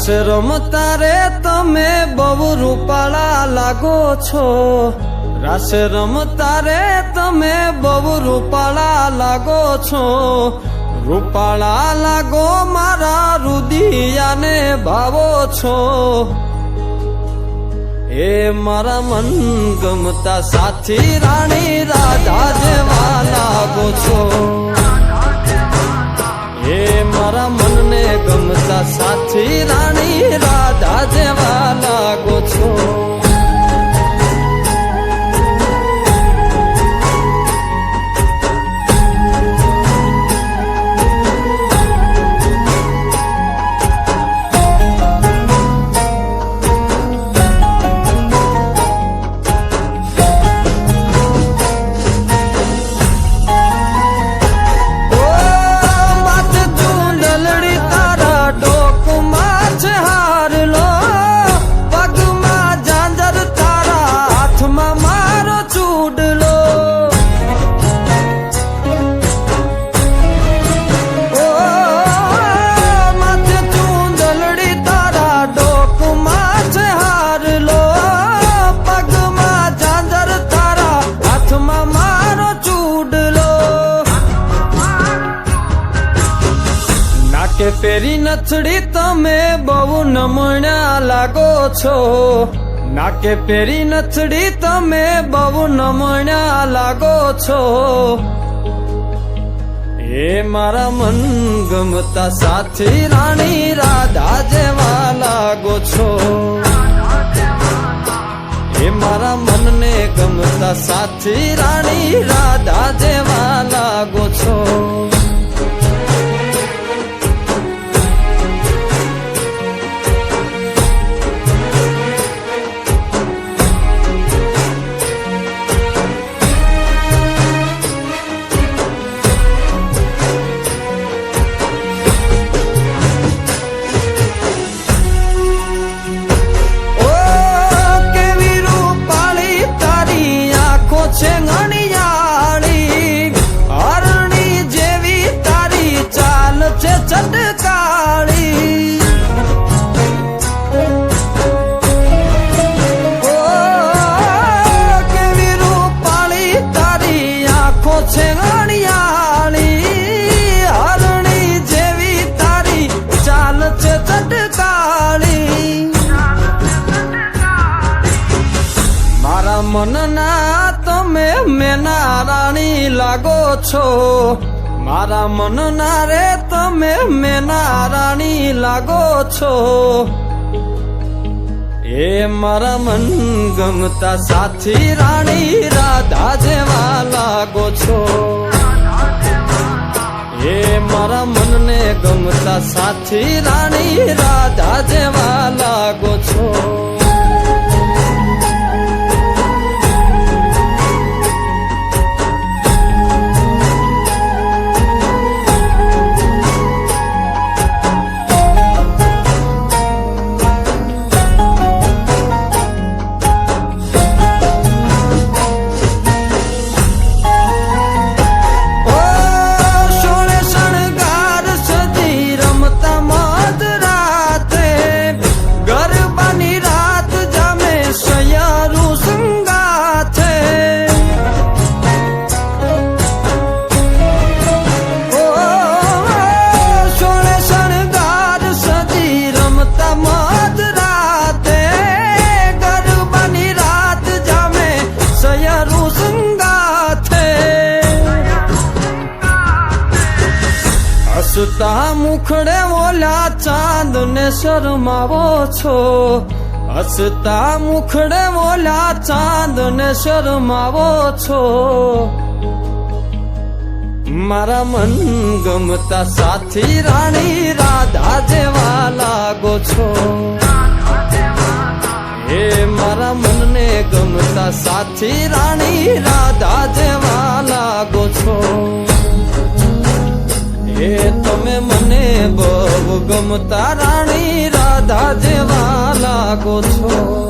રાસ રમતા રે તમે બહુ રૂપાળા લાગો છો, રાસ રમતા રે તમે બહુ રૂપાળા લાગો છો, રૂપાળા લાગો મારા રુદિયાને ભાવો છો, એ મારા મન ગમતા સાથી રાણી રાધા જેવા લાગો છો, એ મારા મનને ગમતા સાથી રાણી રાધા જેવા લાગો છો. નાકે પેરી નથડી તમે બહુ નમણ્યા લાગો છો, નાકે પેરી નથડી તમે બહુ નમણ્યા લાગો છો, એ મારા મન ગમતા સાથી રાણી રાધા જેવા લાગો છો, એ મારા મનને ગમતા સાથી રાણી રાધા જેવા લાગો છો. મનના તમે મેના રાણી લાગો છો, મારા મનના રે તમે મેના રાણી લાગો છો, એ મારા મન ગમતા સાથી રાણી રાધા જેવા લાગો છો, એ મારા મનને ગમતા સાથી રાણી રાધા જેવા લાગો છો. હસતા મુખડે ઓલા ચાંદ ને શરમાવો છો, હસતા મુખડે ઓલા ચાંદ ને શરમાવો છો, મારા મન ગમતા સાથી રાણી રાધા જેવા લાગો છો, એ મારા મનને ગમતા સાથી રાણી રાધા જેવા લાગો છો, એ તમે મને બહુ ગમતા રાણી રાધા જેવા લાગો છો.